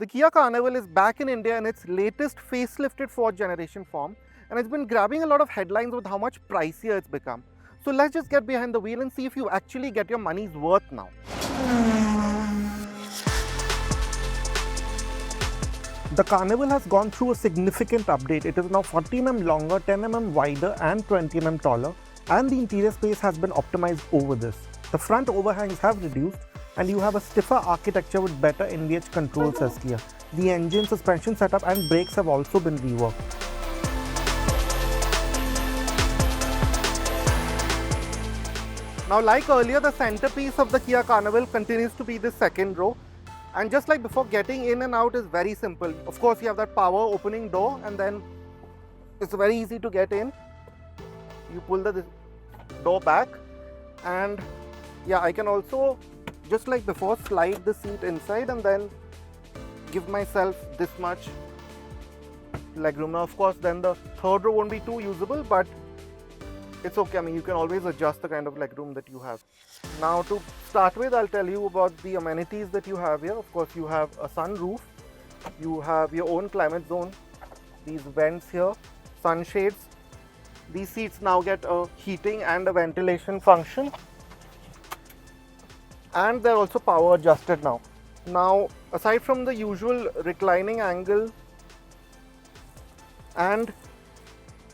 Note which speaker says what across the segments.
Speaker 1: The Kia Carnival is back in India in its latest facelifted 4th generation form, and it's been grabbing a lot of headlines with how much pricier it's become. So let's just get behind the wheel and see if you actually get your money's worth now. The Carnival has gone through a significant update. It is now 40mm longer, 10mm wider and 20mm taller, and the interior space has been optimized over this. The front overhangs have reduced and you have a stiffer architecture with better NVH controls as Kia. The engine, suspension setup and brakes have also been reworked. Now, like earlier, the centerpiece of the Kia Carnival continues to be the second row. And just like before, getting in and out is very simple. Of course, you have that power opening door and then it's very easy to get in. You pull the door back and yeah, I can also, just like before, slide the seat inside and then give myself this much legroom. Now, of course, then the third row won't be too usable, but it's okay. I mean, you can always adjust the kind of legroom that you have. Now, to start with, I'll tell you about the amenities that you have here. Of course, you have a sunroof, you have your own climate zone, these vents here, sunshades. These seats now get a heating and a ventilation function, and they're also power adjusted now. Now, aside from the usual reclining angle and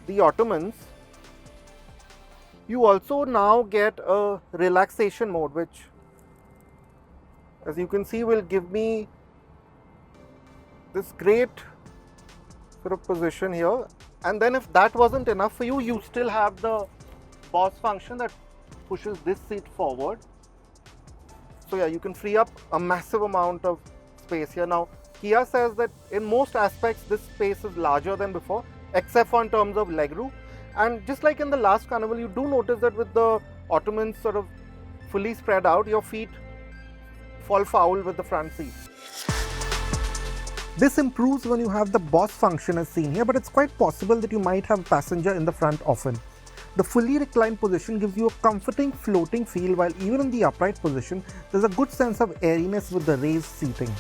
Speaker 1: the ottomans, you also now get a relaxation mode, which, as you can see, will give me this great sort of position here. And then if that wasn't enough for you, you still have the boss function that pushes this seat forward. So yeah, you can free up a massive amount of space here. Now, Kia says that in most aspects, this space is larger than before, except for in terms of legroom. And just like in the last Carnival, you do notice that with the ottomans sort of fully spread out, your feet fall foul with the front seat. This improves when you have the boss function as seen here, but it's quite possible that you might have a passenger in the front often. The fully reclined position gives you a comforting floating feel, while even in the upright position, there's a good sense of airiness with the raised seating.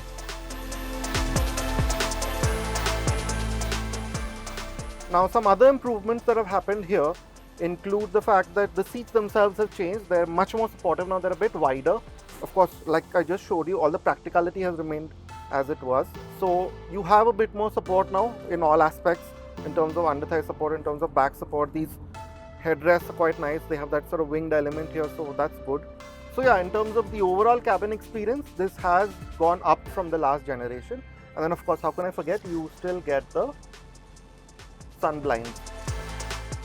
Speaker 1: Now, some other improvements that have happened here include the fact that the seats themselves have changed. They're much more supportive now, they're a bit wider. Of course, like I just showed you, all the practicality has remained as it was. So you have a bit more support now in all aspects, in terms of under-thigh support, in terms of back support. These headrests are quite nice. They have that sort of winged element here, so that's good. So yeah, in terms of the overall cabin experience, this has gone up from the last generation. And then of course, how can I forget, you still get the sun blinds.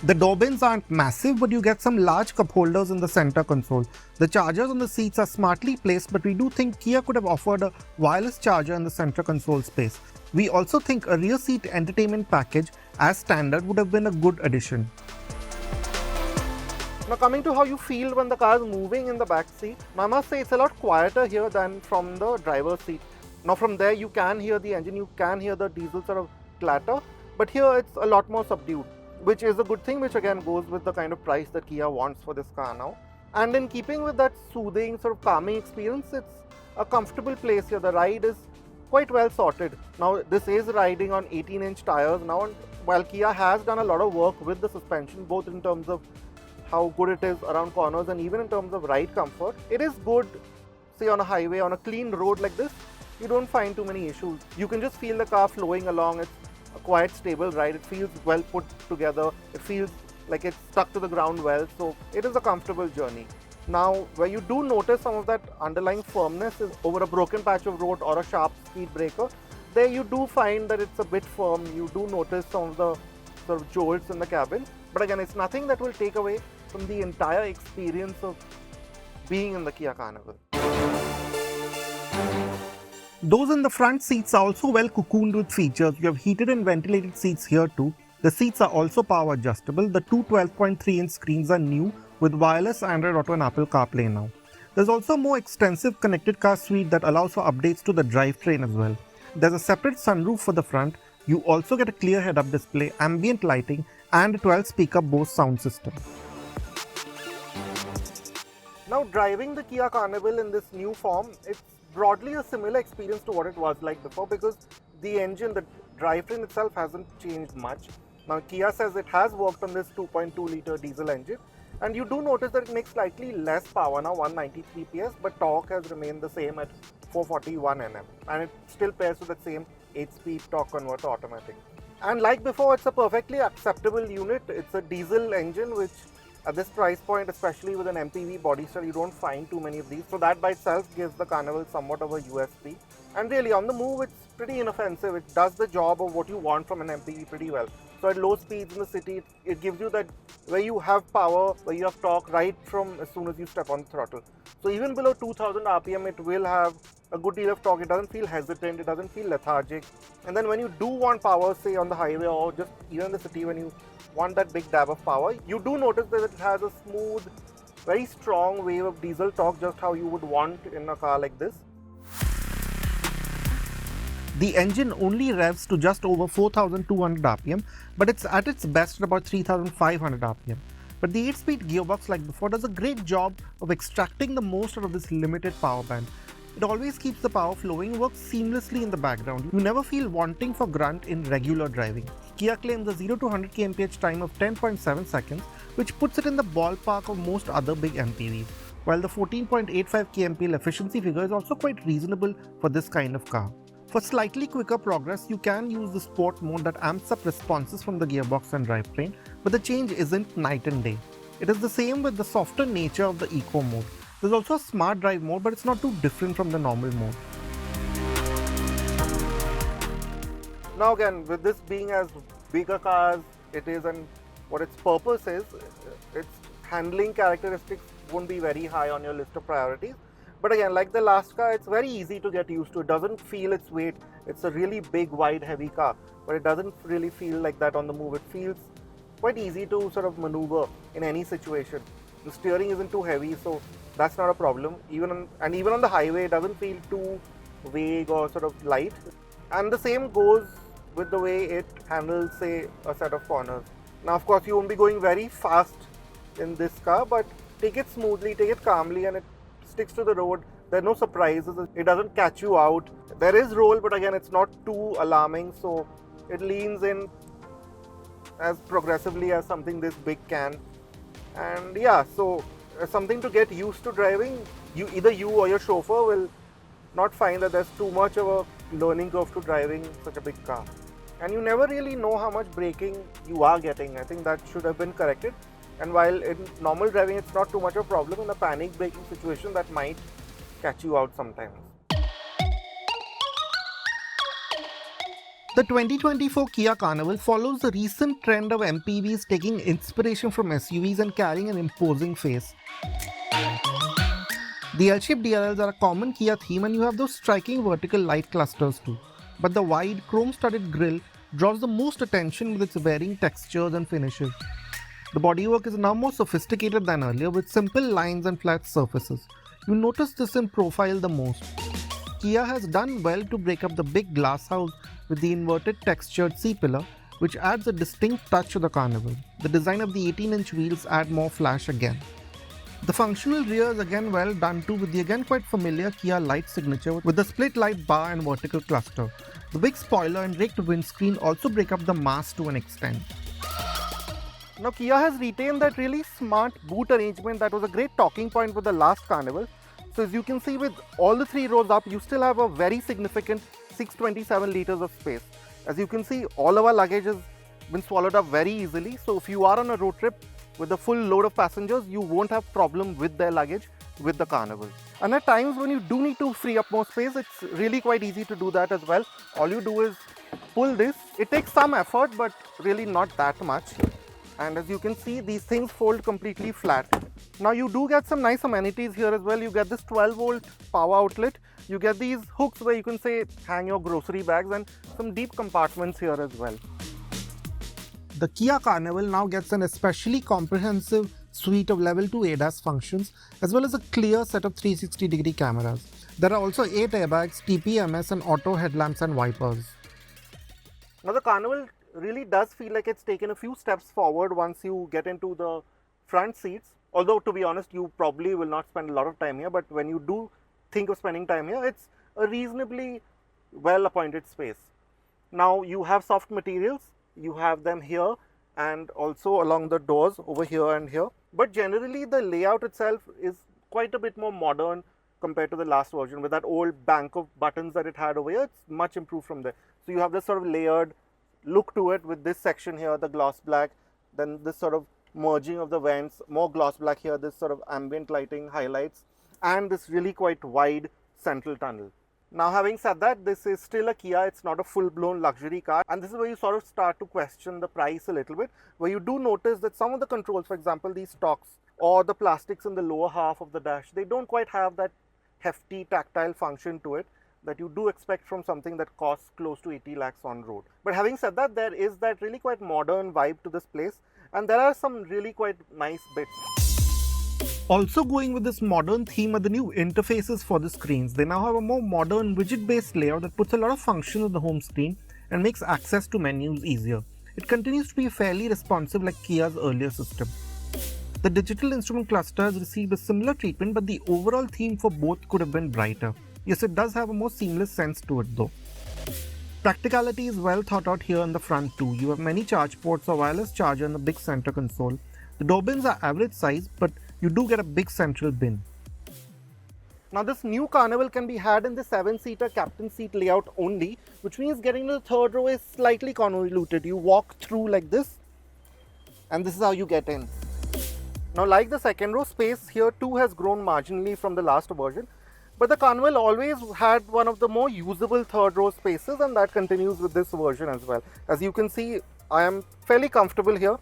Speaker 1: The door bins aren't massive, but you get some large cup holders in the center console. The chargers on the seats are smartly placed, but we do think Kia could have offered a wireless charger in the center console space. We also think a rear seat entertainment package as standard would have been a good addition. Now, coming to how you feel when the car is moving in the back seat, I must say it's a lot quieter here than from the driver's seat. Now, from there you can hear the engine, you can hear the diesel sort of clatter, but here it's a lot more subdued, which is a good thing, which again goes with the kind of price that Kia wants for this car now. And in keeping with that soothing, sort of calming experience, it's a comfortable place here. The ride is quite well sorted. Now, this is riding on 18-inch tires now, and while Kia has done a lot of work with the suspension, both in terms of how good it is around corners and even in terms of ride comfort, it is good, say on a highway, on a clean road like this, you don't find too many issues. You can just feel the car flowing along. It's a quite stable ride. It feels well put together. It feels like it's stuck to the ground well. So it is a comfortable journey. Now, where you do notice some of that underlying firmness is over a broken patch of road or a sharp speed breaker. There you do find that it's a bit firm. You do notice some of the sort of jolts in the cabin. But again, it's nothing that will take away from the entire experience of being in the Kia Carnival. Those in the front seats are also well cocooned with features. You have heated and ventilated seats here too. The seats are also power adjustable. The two 12.3-inch screens are new with wireless Android Auto and Apple CarPlay now. There's also a more extensive connected car suite that allows for updates to the drivetrain as well. There's a separate sunroof for the front. You also get a clear head-up display, ambient lighting and a 12-speaker Bose sound system. Now, driving the Kia Carnival in this new form, it's broadly a similar experience to what it was like before, because the engine, the drivetrain itself hasn't changed much. Now Kia says it has worked on this 2.2 litre diesel engine, and you do notice that it makes slightly less power now, 193 PS, but torque has remained the same at 441 Nm, and it still pairs with the same 8-speed torque converter automatic. And like before, it's a perfectly acceptable unit. It's a diesel engine, which at this price point, especially with an MPV body style, you don't find too many of these. So that by itself gives the Carnival somewhat of a USP. And really, on the move, it's pretty inoffensive. It does the job of what you want from an MPV pretty well. So at low speeds in the city, it gives you that where you have power, where you have torque right from as soon as you step on the throttle. So even below 2000 RPM, it will have a good deal of torque. It doesn't feel hesitant, it doesn't feel lethargic. And then when you do want power, say on the highway or just even in the city, when you want that big dab of power, you do notice that it has a smooth, very strong wave of diesel torque, just how you would want in a car like this. The engine only revs to just over 4200 RPM, but it's at its best at about 3500 RPM. But the 8-speed gearbox, like before, does a great job of extracting the most out of this limited power band. It always keeps the power flowing, works seamlessly in the background. You never feel wanting for grunt in regular driving. Kia claims a 0 to 100 kmph time of 10.7 seconds, which puts it in the ballpark of most other big MPVs, while the 14.85 kmpl efficiency figure is also quite reasonable for this kind of car. For slightly quicker progress, you can use the sport mode that amps up responses from the gearbox and drivetrain, but the change isn't night and day. It is the same with the softer nature of the eco mode. There's also a smart drive mode, but it's not too different from the normal mode. Now again, with this being as big a car as it is and what its purpose is, its handling characteristics won't be very high on your list of priorities. But again, like the last car, it's very easy to get used to. It doesn't feel its weight. It's a really big, wide, heavy car, but it doesn't really feel like that on the move. It feels quite easy to sort of maneuver in any situation. The steering isn't too heavy, so that's not a problem. Even on the highway, it doesn't feel too vague or sort of light. And the same goes with the way it handles, say, a set of corners. Now, of course, you won't be going very fast in this car, but take it smoothly, take it calmly, and it sticks to the road. There are no surprises. It doesn't catch you out. There is roll, but again, it's not too alarming, so it leans in as progressively as something this big can. And yeah, so something to get used to driving. Either you or your chauffeur will not find that there's too much of a learning curve to driving such a big car. And you never really know how much braking you are getting. I think that should have been corrected. And while in normal driving it's not too much of a problem, in a panic braking situation that might catch you out sometimes. The 2024 Kia Carnival follows the recent trend of MPVs taking inspiration from SUVs and carrying an imposing face. The L-shaped DRLs are a common Kia theme, and you have those striking vertical light clusters too. But the wide, chrome-studded grille draws the most attention with its varying textures and finishes. The bodywork is now more sophisticated than earlier, with simple lines and flat surfaces. You notice this in profile the most. Kia has done well to break up the big glass house with the inverted textured C-pillar, which adds a distinct touch to the Carnival. The design of the 18-inch wheels add more flash again. The functional rear is again well done too, with the again quite familiar Kia light signature with the split light bar and vertical cluster. The big spoiler and raked windscreen also break up the mass to an extent. Now Kia has retained that really smart boot arrangement that was a great talking point with the last Carnival. So as you can see, with all the 3 rows up, you still have a very significant 627 liters of space. As you can see, all of our luggage has been swallowed up very easily. So if you are on a road trip with a full load of passengers, you won't have problem with their luggage with the Carnival. And at times when you do need to free up more space, it's really quite easy to do that as well. All you do is pull this. It takes some effort, but really not that much. And as you can see, these things fold completely flat. Now you do get some nice amenities here as well. You get this 12-volt power outlet. You get these hooks where you can say hang your grocery bags, and some deep compartments here as well. The Kia Carnival now gets an especially comprehensive suite of level 2 ADAS functions, as well as a clear set of 360-degree cameras. There are also 8 airbags, TPMS, and auto headlamps and wipers. Now the Carnival really does feel like it's taken a few steps forward once you get into the front seats. Although, to be honest, you probably will not spend a lot of time here, but when you do think of spending time here, it's a reasonably well appointed space. Now you have soft materials, you have them here and also along the doors over here and here. But generally the layout itself is quite a bit more modern compared to the last version. With that old bank of buttons that it had over here, it's much improved from there. So you have this sort of layered look to it with this section here, the gloss black, then this sort of merging of the vents, more gloss black here, this sort of ambient lighting highlights, and this really quite wide central tunnel. Now having said that, this is still a Kia, it's not a full-blown luxury car, and this is where you sort of start to question the price a little bit, where you do notice that some of the controls, for example these stalks or the plastics in the lower half of the dash, they don't quite have that hefty tactile function to it that you do expect from something that costs close to 80 lakhs on road. But having said that, there is that really quite modern vibe to this place, and there are some really quite nice bits. Also going with this modern theme are the new interfaces for the screens. They now have a more modern widget-based layout that puts a lot of function on the home screen and makes access to menus easier. It continues to be fairly responsive like Kia's earlier system. The digital instrument cluster has received a similar treatment, but the overall theme for both could have been brighter. Yes, it does have a more seamless sense to it though. Practicality is well thought out here in the front too. You have many charge ports, a wireless charger and a big center console. The door bins are average size, but you do get a big central bin. Now this new Carnival can be had in the 7-seater captain seat layout only, which means getting to the third row is slightly convoluted. You walk through like this, and this is how you get in. Now like the second row, space here too has grown marginally from the last version, but the Carnival always had one of the more usable third row spaces, and that continues with this version as well. As you can see, I am fairly comfortable here,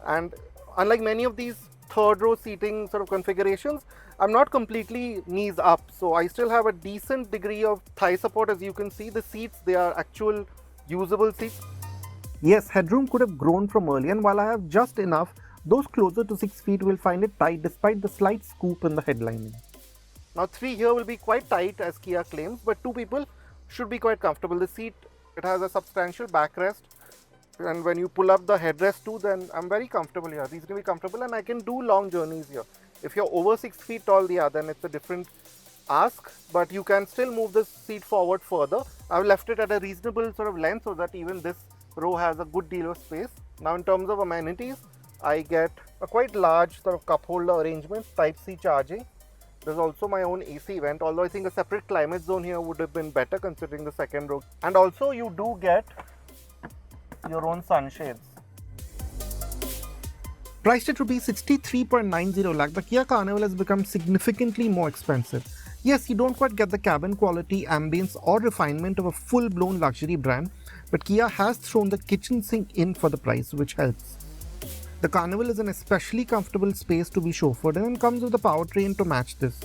Speaker 1: and unlike many of these third row seating sort of configurations, I'm not completely knees up, so I still have a decent degree of thigh support. As you can see, the seats, they are actual usable seats. Yes, headroom could have grown from earlier, and while I have just enough, those closer to 6 feet will find it tight despite the slight scoop in the headlining. Now 3 here will be quite tight as Kia claims, but 2 people should be quite comfortable. The seat, it has a substantial backrest, and when you pull up the headrest too, then I'm very comfortable here, reasonably comfortable, and I can do long journeys here. If you're over 6 feet tall, yeah, then it's a different ask, but you can still move this seat forward further. I've left it at a reasonable sort of length so that even this row has a good deal of space. Now in terms of amenities, I get a quite large sort of cup holder arrangement, Type-C charging. There's also my own AC vent, although I think a separate climate zone here would have been better considering the second row. And also you do get your own sunshades. Priced at Rs 63.90 lakh, the Kia Carnival has become significantly more expensive. Yes, you don't quite get the cabin quality, ambience or refinement of a full-blown luxury brand, but Kia has thrown the kitchen sink in for the price, which helps. The Carnival is an especially comfortable space to be chauffeured in and comes with a powertrain to match this.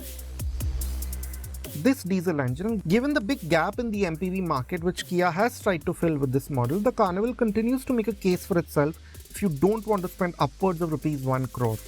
Speaker 1: This diesel engine, given the big gap in the MPV market which Kia has tried to fill with this model, the Carnival continues to make a case for itself if you don't want to spend upwards of Rs 1 crore.